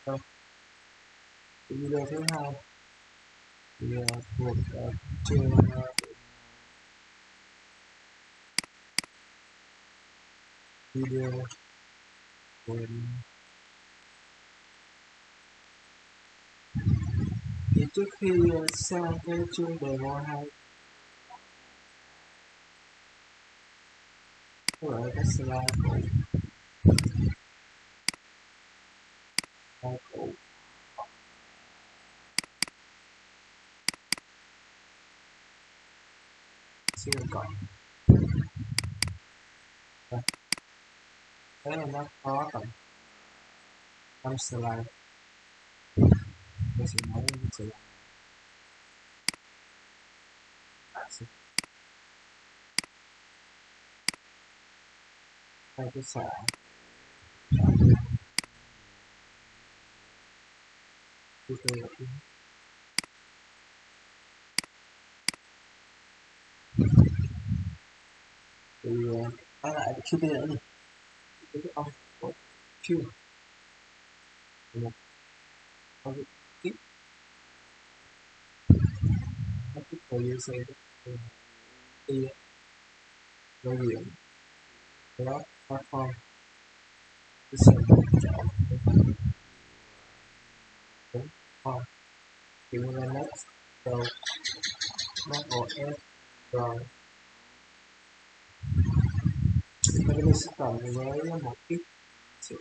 Rồi, video thứ hai thì thuộc trường video của thì trước khi sang cái chương demo 2 gọi là các slide cũ xin còn thế là nó có tầm 5 slide tôi sẽ nói sẽ hai cái xả tôi thì nói lại cái kia nữa cái ông của chưa một ông tiếp nó tiếp tục user đi giao diện đó platform cái sân đúng không kiểu là next rồi brszL rồi cái này sẽ còn với một cái sự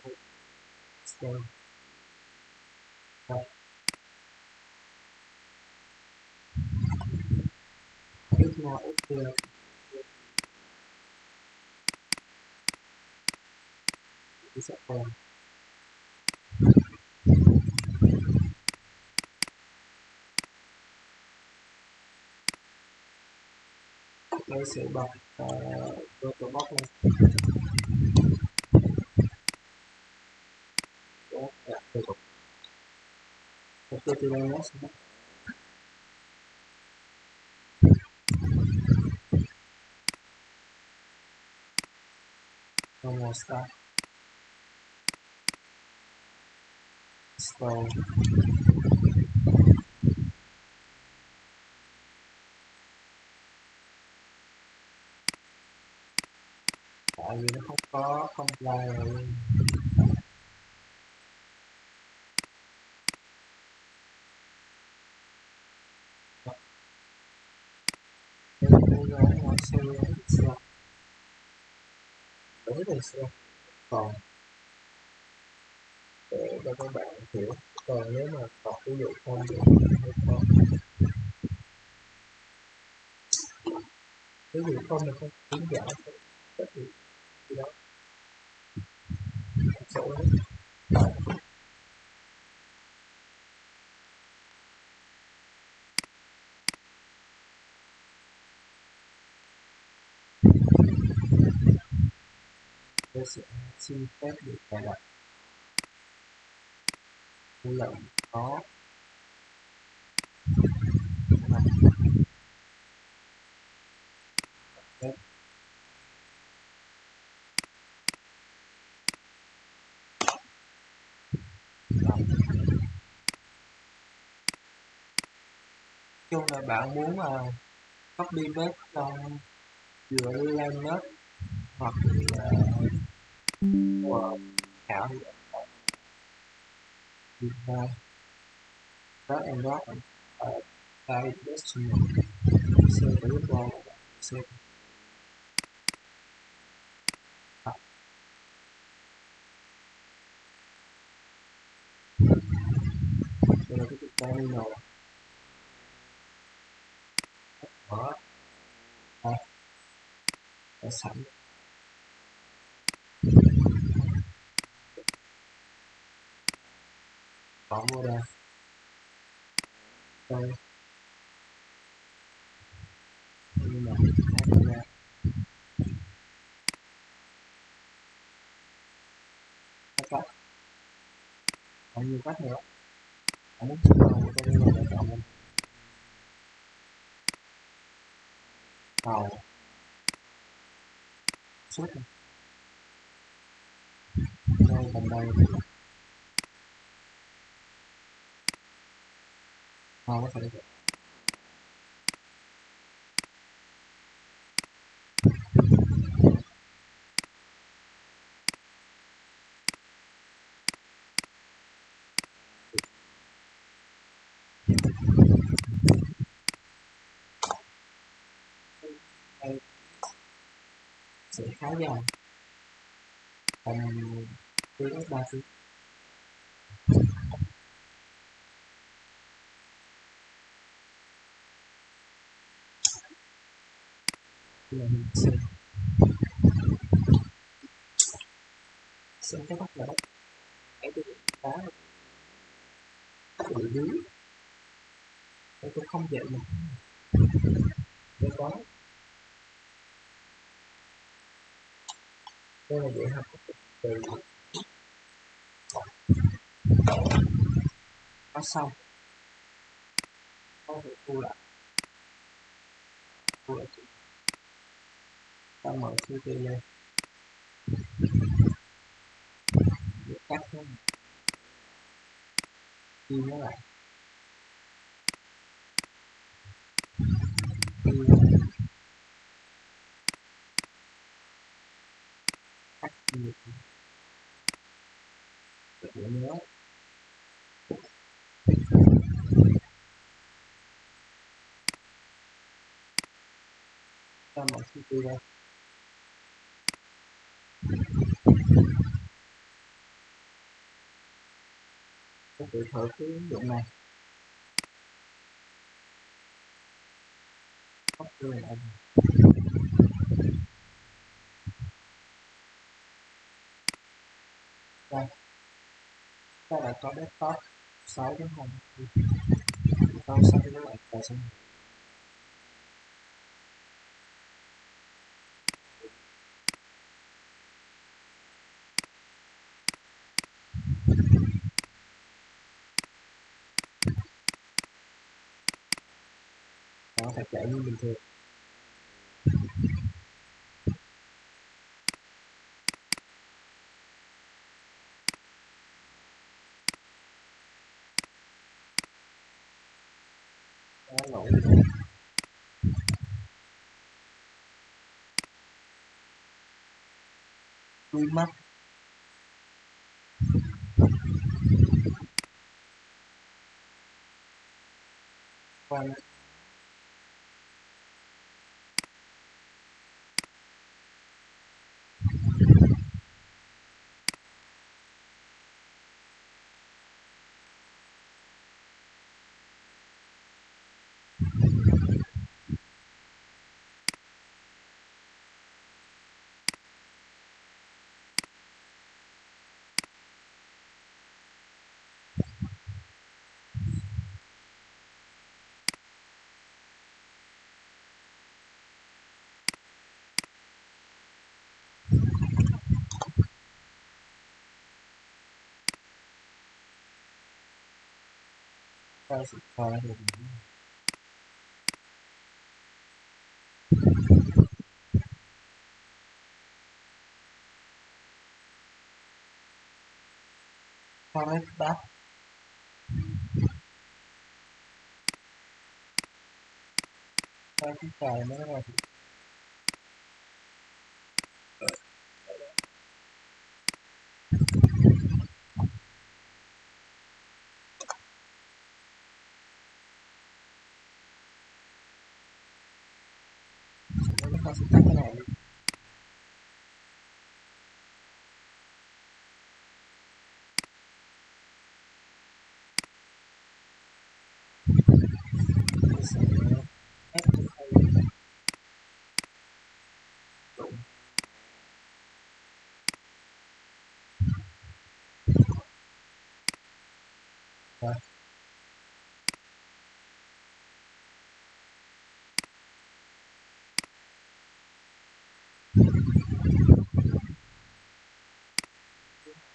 rồi ít nào ít được thì sẽ còn đây sẽ bật virtual box lên ok từ đây nó sẽ còn là start install tại vì nó không có compile rồi nó sẽ đối với sẽ còn để cho các bạn hiểu còn nếu mà còn ví dụ không thì không ví dụ không thì không hướng dẫn tất gì đó số tôi sẽ xin phép được cài đặt lệnh có chung là bạn muốn copy paste trong vừa lên note hoặc của thảo thì đó em đó ở tại destination sẽ thử qua sẽ đây là cái terminal đó đã sẵn có vô đây đây nhưng mà ra các cách có nhiều cách nữa anh muốn chụp vào cho nên là chọn mình vào suốt đây còn đây có thể hay sẽ khá dài, tầm tiếng 3 phút là mình sẽ cái bắt đầu cái tôi đá bị dưới để tôi không dậy mà để có đây là dạy học từ nó xong có thể thu lại ta mở CT lên để cắt nó đi nó lại đi cắt đi để nhớ ta mở CT lên có thể thử cái ứng dụng này bắt tôi lại đây ta đã có desktop 6 đến 2 sau 6 đến lại tài sinh nó phải chạy như bình thường nó lỗi quy mắt quan ta sẽ coi được forest back ta cứ cài nó ra thì ta sẽ tắt cái này sẽ ép cái khâu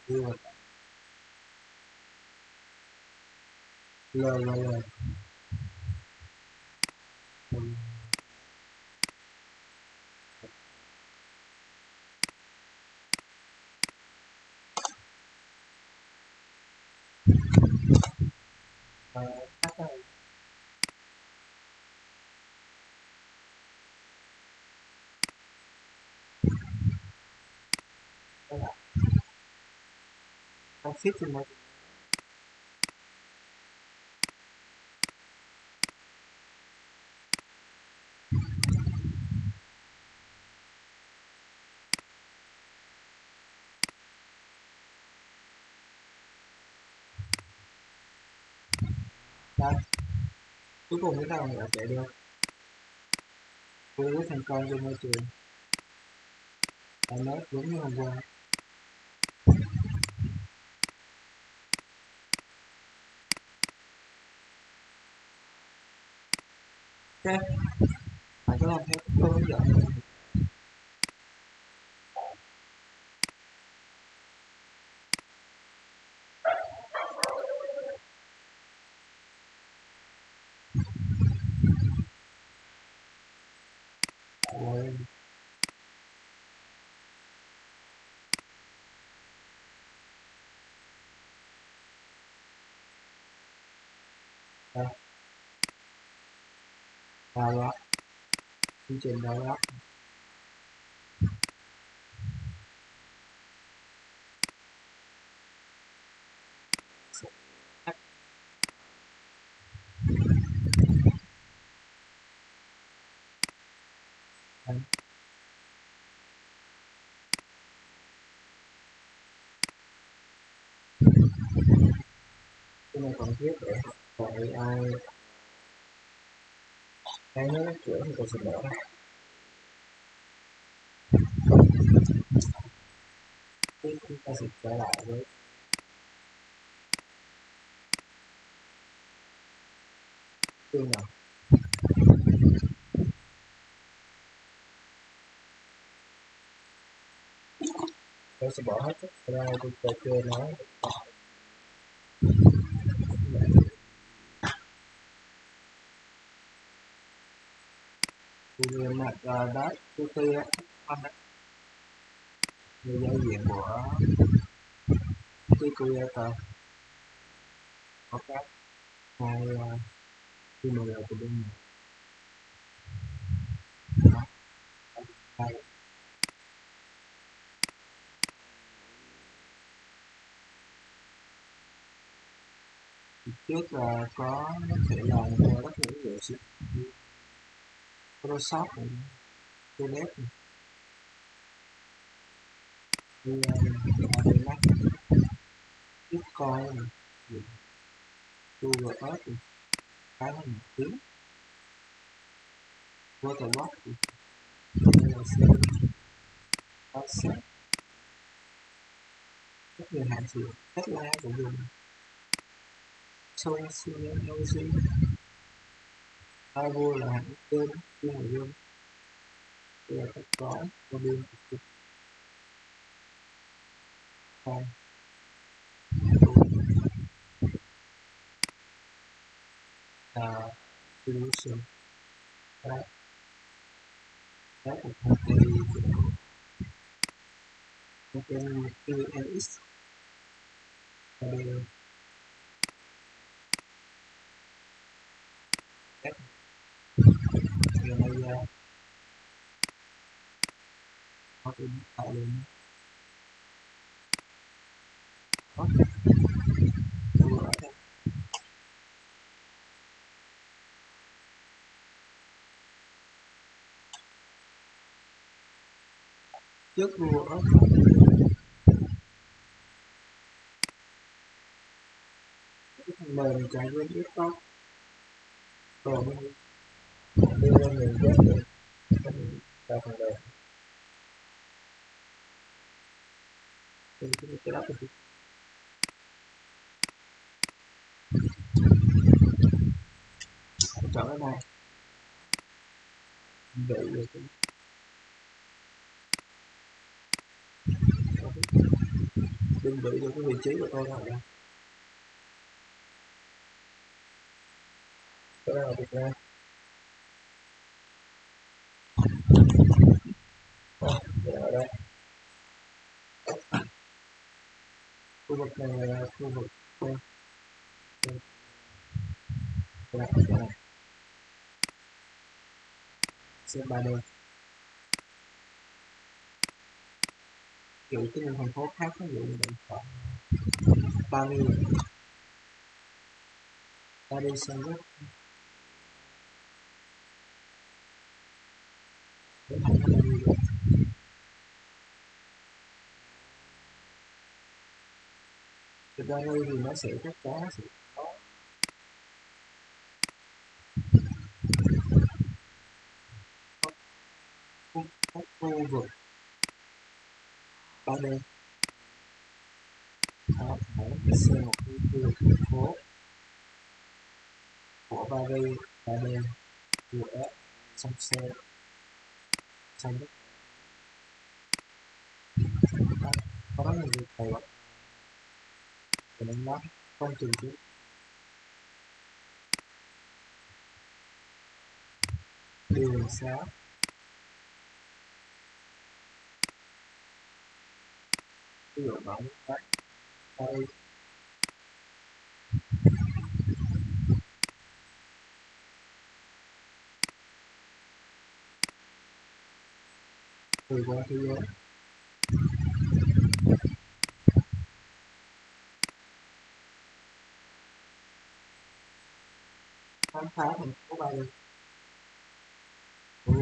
rồi đưa lời tắt cái này fit trên đây. Đây, cuối cùng cái thằng đã chạy được. Tôi rất thành công trên môi trường. Nó đúng như hôm qua. Ok, bạn có làm theo tôi hướng dẫn. Rồi, đây, vào đó, chương trình vào đó. Đây, cái này còn viết để học về AI. Cái nó kiểu thì tôi sẽ bỏ ra. Chúng ta sẽ trở lại với chương nào. Tôi sẽ bỏ hết các slide tôi chưa nói. Thì mặt đó, tôi tư á, anh đó, người giao diện của tôi creator có các hai email của bên mình. Đó, đây. Trước là có thể làm cho rất nhiều ví dụ như Photoshop này, Illustrator này, như Adobe Max, Bitcoin này, Google Earth này, cái nó nổi tiếng, Waterbox này, brszL, offset, rất nhiều hãng sử dụng Tesla của dùng, Source, Avo là hãng tên, chuyên nội dung, đây là các gói, module, file, solution, đó, đó là một cái UNX, và đây là các người này có thể tạo lên có trước Google Earth cái phần mềm chạy trên desktop rồi đưa lên mình ghép được vào phần mềm thì cái đó thì chọn cái này bị được định vị được cái vị trí của tôi nào đây, cái đó là Việt Nam. Ở đây khu vực này là khu vực xem 3D, ví dụ cái thành phố khác ví dụ như Đồng Thuận 30 30 cm đến 20 mm. Thực ra đây thì nó sẽ chắc chắn nó sẽ có các khu vực 3D đó, để xem một cái khu vực thành phố của Paris 3D giữa sông xe xanh đất đó. Có rất là nhiều tài vật và nó không trùng chiếu đường xá ví dụ bạn muốn đây từ qua thế giới khám phá thành phố Paris. Đó,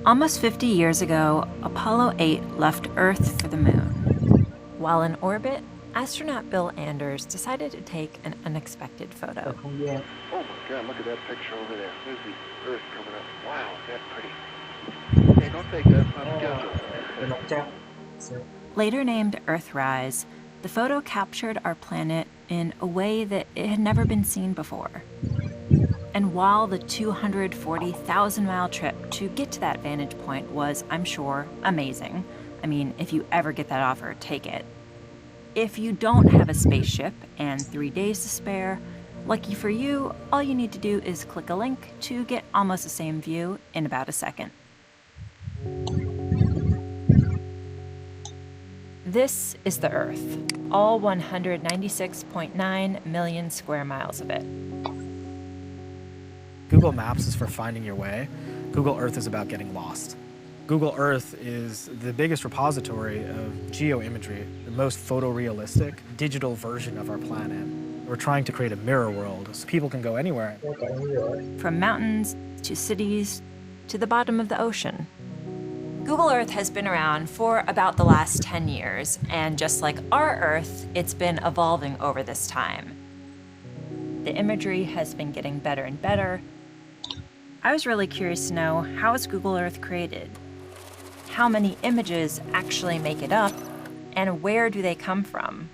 Almost 50 years ago, Apollo 8 left Earth for the moon. While in orbit, astronaut Bill Anders decided to take an unexpected photo. không gian Oh my God, look at that picture over there. There's the Earth coming up. Wow, that's pretty. Hey, don't take that. It's not scheduled. về mặt trăng. Later named Earthrise, the photo captured our planet in a way that it had never been seen before. And while the 240,000-mile trip to get to that vantage point was, I'm sure, amazing, I mean, if you ever get that offer, take it. If you don't have a spaceship and 3 days to spare, lucky for you, all you need to do is click a link to get almost the same view in about a second. This is the Earth, all 196.9 million square miles of it. Google Maps is for finding your way. Google Earth is about getting lost. Google Earth is the biggest repository of geoimagery, the most photorealistic digital version of our planet. We're trying to create a mirror world so people can go anywhere. From mountains to cities to the bottom of the ocean. Google Earth has been around for about the last 10 years, and just like our Earth, it's been evolving over this time. The imagery has been getting better and better. I was really curious to know, how is Google Earth created? How many images actually make it up? And where do they come from?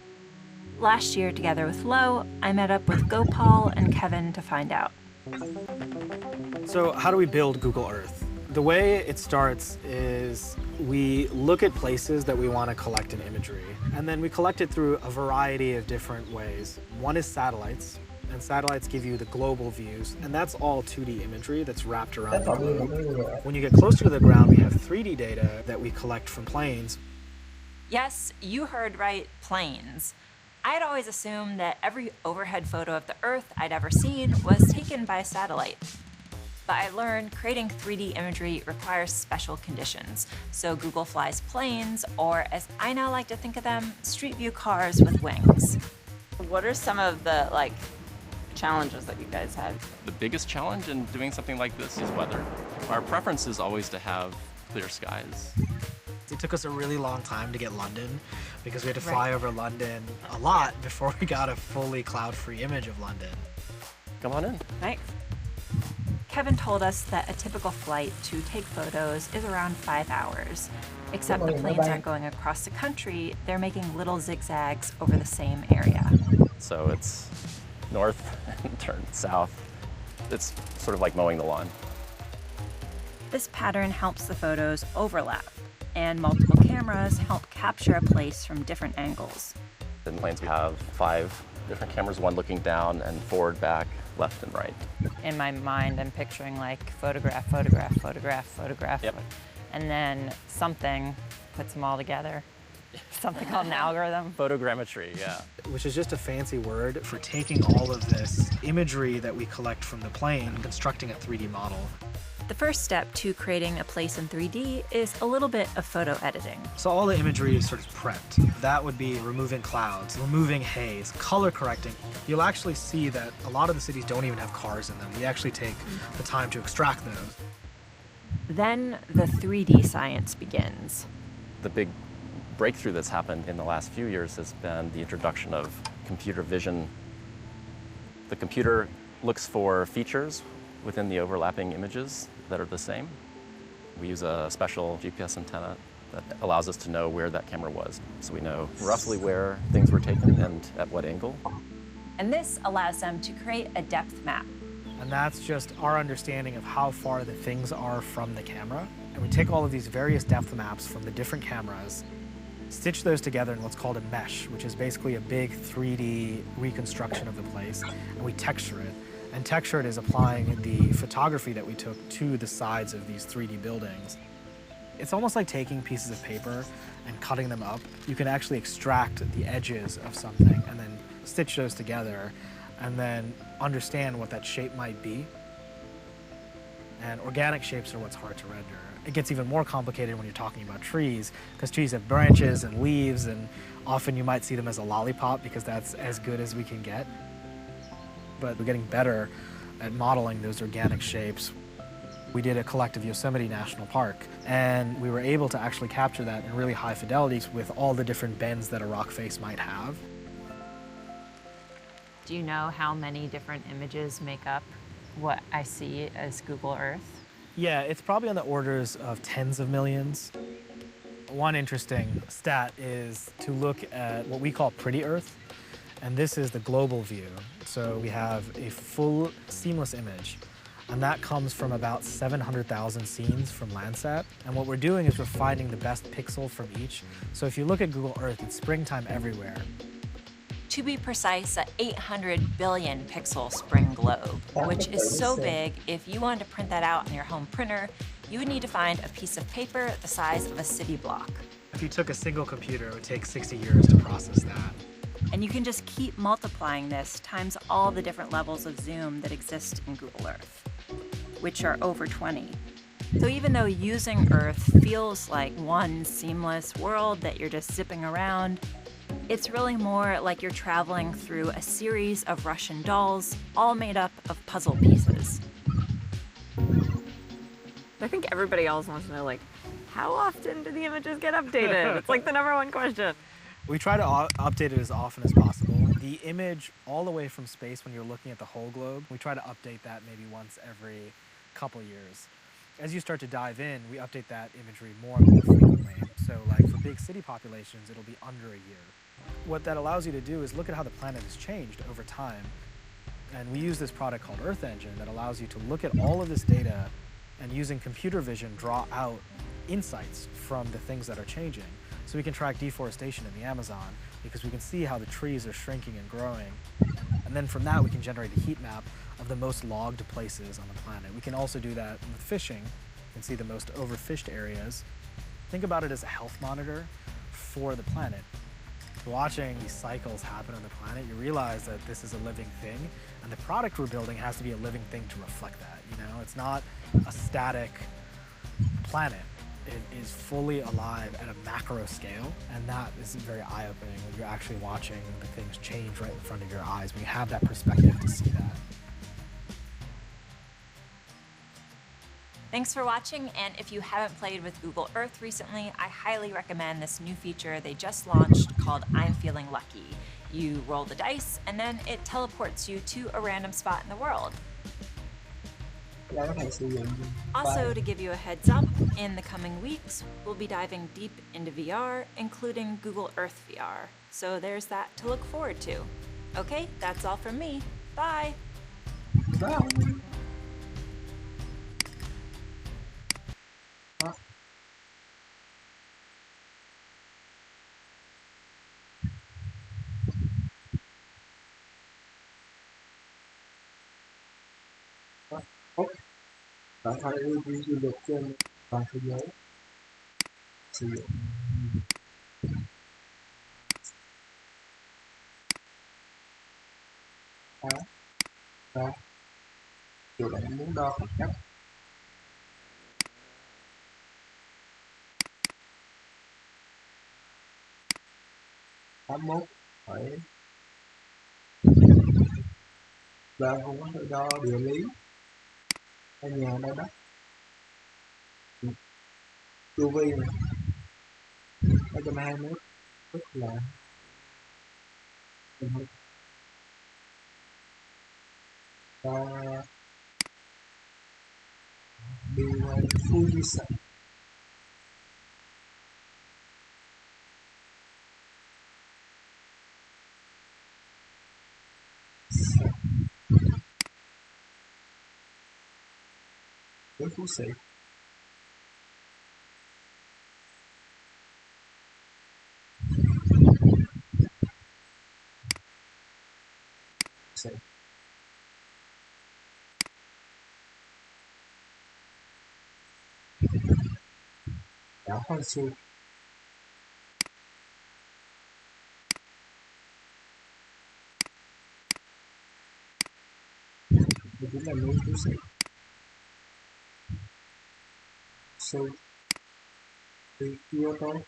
Last year, together with Lo, I met up with Gopal and Kevin to find out. So how do we build Google Earth? The way it starts is we look at places that we want to collect in imagery, and then we collect it through a variety of different ways. One is satellites, and satellites give you the global views, and that's all 2D imagery that's wrapped around the globe. When you get closer to the ground, we have 3D data that we collect from planes. Yes, you heard right, planes. I'd always assumed that every overhead photo of the Earth I'd ever seen was taken by a satellite. But I learned creating 3D imagery requires special conditions. So Google flies planes, or as I now like to think of them, street view cars with wings. What are some of the challenges that you guys had? The biggest challenge in doing something like this is weather. Our preference is always to have clear skies. It took us a really long time to get London because we had to fly over London a lot before we got a fully cloud-free image of London. Come on in. Right. Kevin told us that a typical flight to take photos is around 5 hours. Except the planes aren't going across the country, they're making little zigzags over the same area. So it's north and turn south. It's sort of like mowing the lawn. This pattern helps the photos overlap, and multiple cameras help capture a place from different angles. In planes we have 5 different cameras, one looking down and forward, back, left, and right. In my mind, I'm picturing photograph, photograph, photograph, photograph. Yep. And then something puts them all together. Something called an algorithm. Photogrammetry, yeah. Which is just a fancy word for taking all of this imagery that we collect from the plane and constructing a 3D model. The first step to creating a place in 3D is a little bit of photo editing. So all the imagery is sort of prepped. That would be removing clouds, removing haze, color correcting. You'll actually see that a lot of the cities don't even have cars in them. We actually take the time to extract those. Then the 3D science begins. The big breakthrough that's happened in the last few years has been the introduction of computer vision. The computer looks for features within the overlapping images that are the same. We use a special GPS antenna that allows us to know where that camera was. So we know roughly where things were taken and at what angle. And this allows them to create a depth map. And that's just our understanding of how far the things are from the camera. And we take all of these various depth maps from the different cameras, stitch those together in what's called a mesh, which is basically a big 3D reconstruction of the place, and we texture it. And texture it is applying the photography that we took to the sides of these 3D buildings. It's almost like taking pieces of paper and cutting them up. You can actually extract the edges of something and then stitch those together and then understand what that shape might be. And organic shapes are what's hard to render. It gets even more complicated when you're talking about trees, because trees have branches and leaves, and often you might see them as a lollipop because that's as good as we can get. But we're getting better at modeling those organic shapes. We did a collective Yosemite National Park, and we were able to actually capture that in really high fidelities with all the different bends that a rock face might have. Do you know how many different images make up what I see as Google Earth? Yeah, it's probably on the orders of tens of millions. One interesting stat is to look at what we call pretty Earth, and this is the global view. So we have a full seamless image, and that comes from about 700,000 scenes from Landsat. And what we're doing is we're finding the best pixel from each. So if you look at Google Earth, it's springtime everywhere. To be precise, an 800 billion pixel spring globe, which is so big, if you wanted to print that out on your home printer, you would need to find a piece of paper the size of a city block. If you took a single computer, it would take 60 years to process that. And you can just keep multiplying this times all the different levels of zoom that exist in Google Earth, which are over 20. So even though using Earth feels like one seamless world that you're just zipping around, it's really more like you're traveling through a series of Russian dolls, all made up of puzzle pieces. I think everybody else wants to know, like, how often do the images get updated? It's like the #1 question. We try to update it as often as possible. The image all the way from space when you're looking at the whole globe, we try to update that maybe once every couple years. As you start to dive in, we update that imagery more and more frequently. So like for big city populations, it'll be under a year. What that allows you to do is look at how the planet has changed over time. And we use this product called Earth Engine that allows you to look at all of this data and using computer vision draw out insights from the things that are changing. So we can track deforestation in the Amazon because we can see how the trees are shrinking and growing. And then from that, we can generate a heat map of the most logged places on the planet. We can also do that with fishing. You can see the most overfished areas. Think about it as a health monitor for the planet. Watching these cycles happen on the planet, you realize that this is a living thing, and the product we're building has to be a living thing to reflect that. You know, it's not a static planet. It is fully alive at a macro scale, and that is very eye-opening when you're actually watching the things change right in front of your eyes, when you have that perspective to see that. Thanks for watching, and if you haven't played with Google Earth recently, I highly recommend this new feature they just launched called I'm Feeling Lucky. You roll the dice, and then it teleports you to a random spot in the world. Also, to give you a heads up, in the coming weeks, we'll be diving deep into VR, including Google Earth VR. So there's that to look forward to. Okay, that's all from me. Bye! Bye. Bạn hãy ưu tiên du lịch trên toàn thế giới sử dụng khá và dù bạn muốn đo khoảng cách 81 phải và không có tự do địa lý ở nhà đây đó chu vi này 321 tức là ta đi qua Fuji San với Phú Sĩ Sĩ đảo Hoan Su đây chính là núi Phú Sĩ Su đi Kyoto này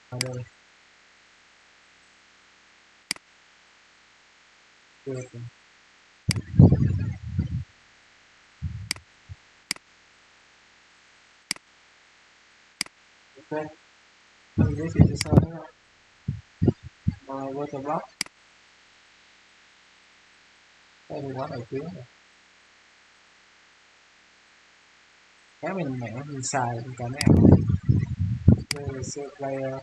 ở đây Kyoto ok mình giới thiệu sơ đó Waterbox đây là quá nổi tiếng rồi cái mình xài cả nào đây là sơ player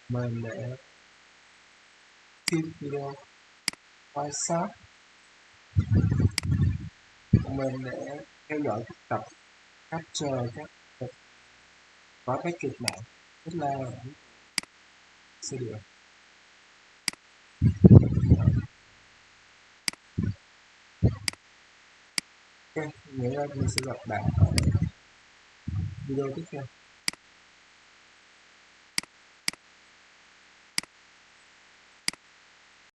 mình để phim video quan sát mình để theo dõi các tập capture các tập có cái kịch bản rất là sẽ được ok nghĩa là mình sẽ gặp bạn ở video tiếp theo